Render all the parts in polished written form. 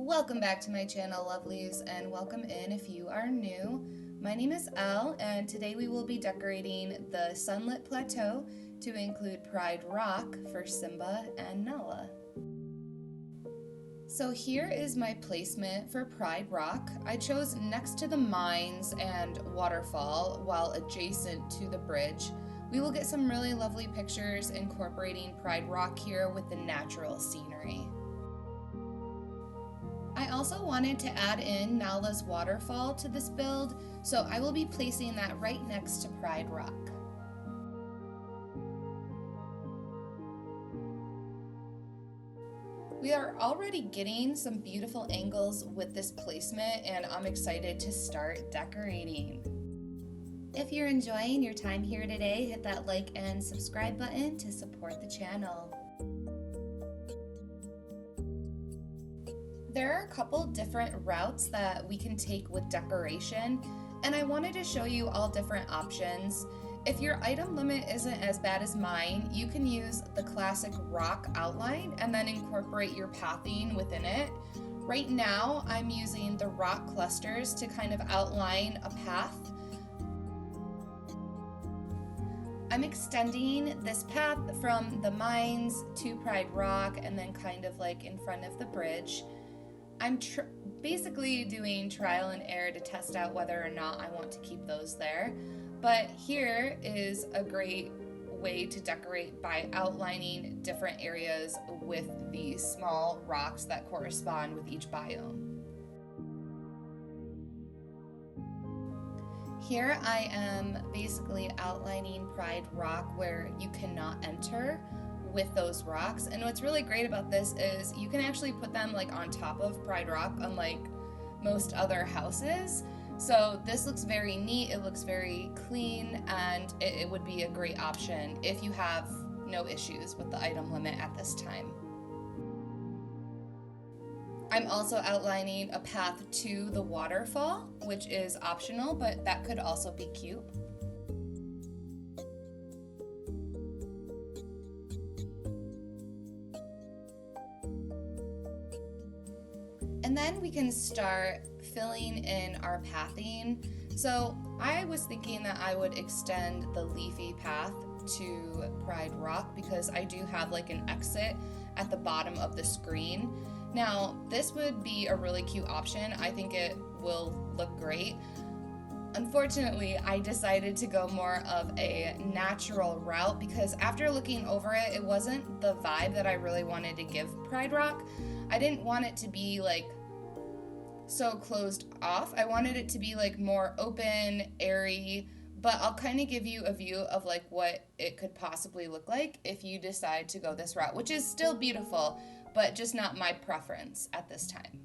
Welcome back to my channel, lovelies, and welcome in if you are new. My name is Elle, and today we will be decorating the Sunlit Plateau to include Pride Rock for Simba and Nala. So here is my placement for Pride Rock. I chose next to the mines and waterfall while adjacent to the bridge. We will get some really lovely pictures incorporating Pride Rock here with the natural scenery. I also wanted to add in Nala's waterfall to this build, so I will be placing that right next to Pride Rock. We are already getting some beautiful angles with this placement, and I'm excited to start decorating. If you're enjoying your time here today, hit that like and subscribe button to support the channel. There are a couple different routes that we can take with decoration, and I wanted to show you all different options. If your item limit isn't as bad as mine, you can use the classic rock outline and then incorporate your pathing within it. Right now, I'm using the rock clusters to kind of outline a path. I'm extending this path from the mines to Pride Rock and then kind of like in front of the bridge. I'm basically doing trial and error to test out whether or not I want to keep those there. But here is a great way to decorate by outlining different areas with these small rocks that correspond with each biome. Here I am basically outlining Pride Rock where you cannot enter with those rocks, and what's really great about this is you can actually put them like on top of Pride Rock, unlike most other houses. So this looks very neat, it looks very clean, and it would be a great option if you have no issues with the item limit at this time. I'm also outlining a path to the waterfall, which is optional, but that could also be cute. And then we can start filling in our pathing. So I was thinking that I would extend the leafy path to Pride Rock because I do have like an exit at the bottom of the screen. Now, this would be a really cute option. I think it will look great. Unfortunately, I decided to go more of a natural route because after looking over it, it wasn't the vibe that I really wanted to give Pride Rock. I didn't want it to be like so closed off. I wanted it to be like more open, airy, but I'll kind of give you a view of like what it could possibly look like if you decide to go this route, which is still beautiful, but just not my preference at this time.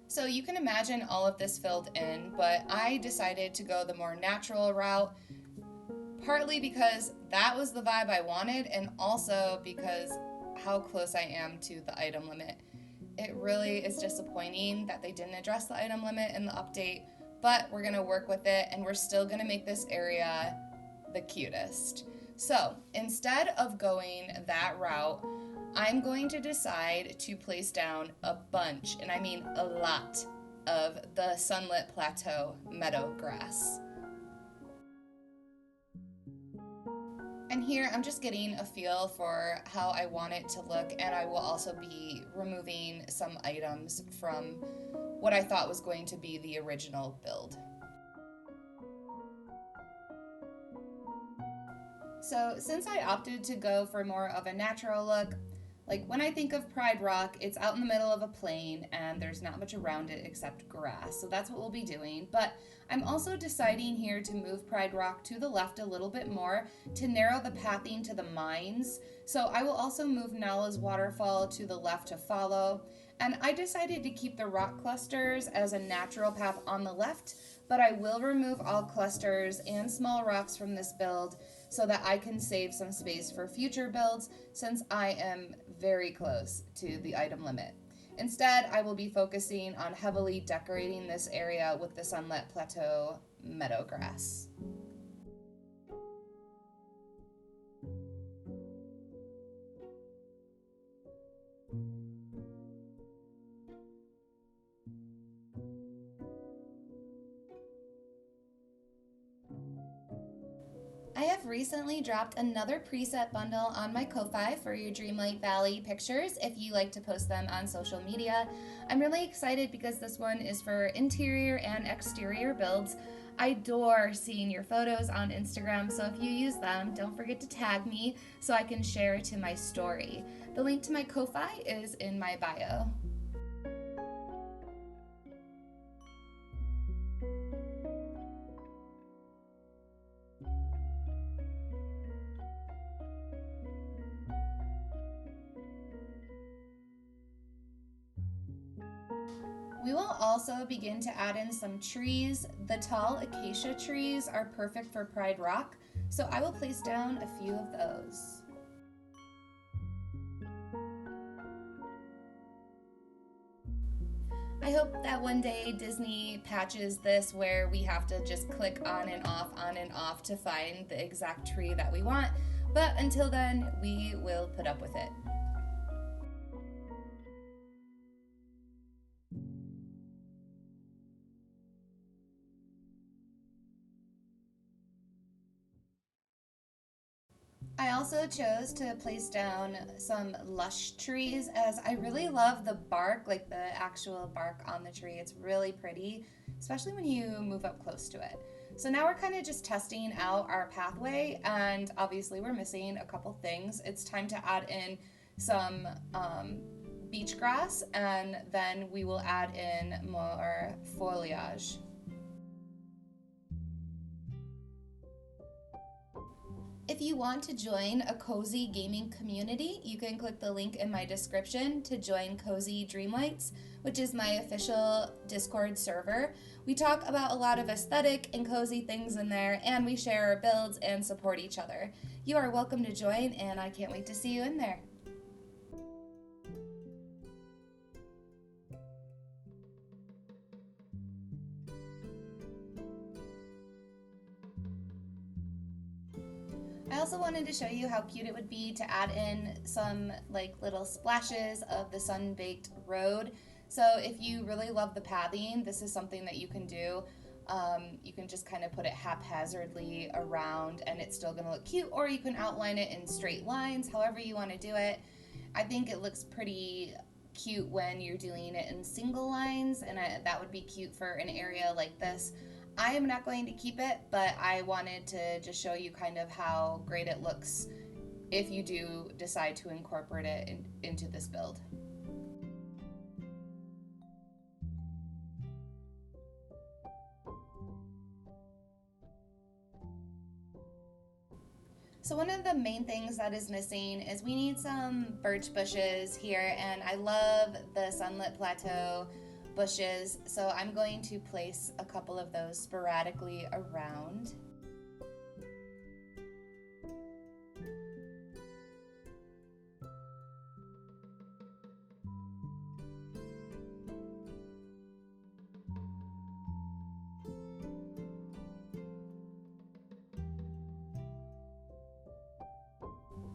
So you can imagine all of this filled in, but I decided to go the more natural route, partly because that was the vibe I wanted, and also because how close I am to the item limit. It really is disappointing that they didn't address the item limit in the update, but we're gonna work with it and we're still gonna make this area the cutest. So instead of going that route, I'm going to decide to place down a bunch, and I mean a lot, of the Sunlit Plateau meadow grass. And here I'm just getting a feel for how I want it to look, and I will also be removing some items from what I thought was going to be the original build. So since I opted to go for more of a natural look, like when I think of Pride Rock, it's out in the middle of a plain and there's not much around it except grass. So that's what we'll be doing. But I'm also deciding here to move Pride Rock to the left a little bit more to narrow the pathing to the mines. So I will also move Nala's waterfall to the left to follow. And I decided to keep the rock clusters as a natural path on the left, but I will remove all clusters and small rocks from this build so that I can save some space for future builds since I am very close to the item limit. Instead, I will be focusing on heavily decorating this area with the Sunlit Plateau meadow grass. have recently dropped another preset bundle on my Ko-Fi for your Dreamlight Valley pictures if you like to post them on social media. I'm really excited because this one is for interior and exterior builds. I adore seeing your photos on Instagram, so if you use them, don't forget to tag me so I can share to my story. The link to my Ko-Fi is in my bio. We will also begin to add in some trees. The tall acacia trees are perfect for Pride Rock, so I will place down a few of those. I hope that one day Disney patches this where we have to just click on and off to find the exact tree that we want, but until then, we will put up with it. I also chose to place down some lush trees as I really love the bark, like the actual bark on the tree. It's really pretty, especially when you move up close to it. So now we're kind of just testing out our pathway, and obviously we're missing a couple things. It's time to add in some beach grass, and then we will add in more foliage. If you want to join a cozy gaming community, you can click the link in my description to join Cozy Dreamlights, which is my official Discord server. We talk about a lot of aesthetic and cozy things in there, and we share our builds and support each other. You are welcome to join, and I can't wait to see you in there. I also wanted to show you how cute it would be to add in some like little splashes of the sun-baked road. So if you really love the pathing, this is something that you can do. You can just kind of put it haphazardly around and it's still gonna look cute, or you can outline it in straight lines, however you wanna do it. I think it looks pretty cute when you're doing it in single lines, and that would be cute for an area like this. I am not going to keep it, but I wanted to just show you kind of how great it looks if you do decide to incorporate it into this build. So one of the main things that is missing is we need some birch bushes here, and I love the Sunlit Plateau bushes, so I'm going to place a couple of those sporadically around.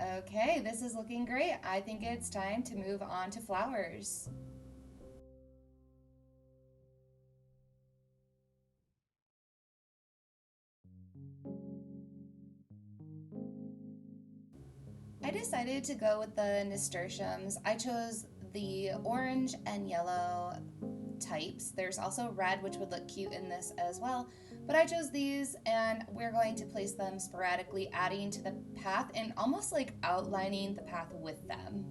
Okay, this is looking great. I think it's time to move on to flowers. I decided to go with the nasturtiums. I chose the orange and yellow types. There's also red, which would look cute in this as well. But I chose these, and we're going to place them sporadically, adding to the path and almost like outlining the path with them.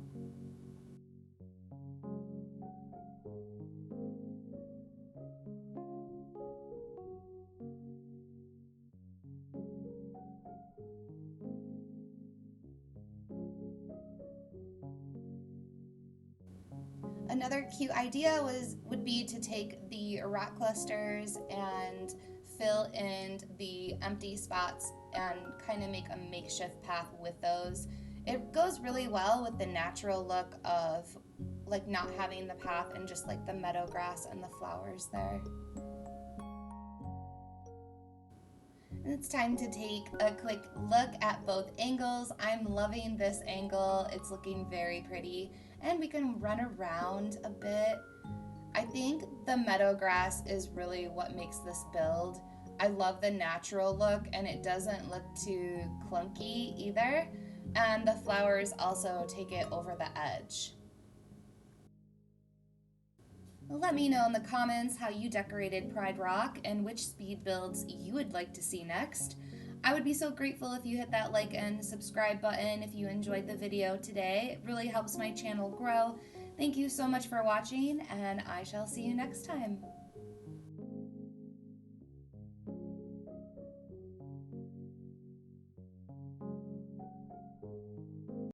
Another cute idea would be to take the rock clusters and fill in the empty spots and kind of make a makeshift path with those. It goes really well with the natural look of like not having the path and just like the meadow grass and the flowers there. And it's time to take a quick look at both angles. I'm loving this angle. It's looking very pretty. And we can run around a bit. I think the meadow grass is really what makes this build. I love the natural look, and it doesn't look too clunky either. And the flowers also take it over the edge. Let me know in the comments how you decorated Pride Rock and which speed builds you would like to see next. I would be so grateful if you hit that like and subscribe button if you enjoyed the video today. It really helps my channel grow. Thank you so much for watching, and I shall see you next time.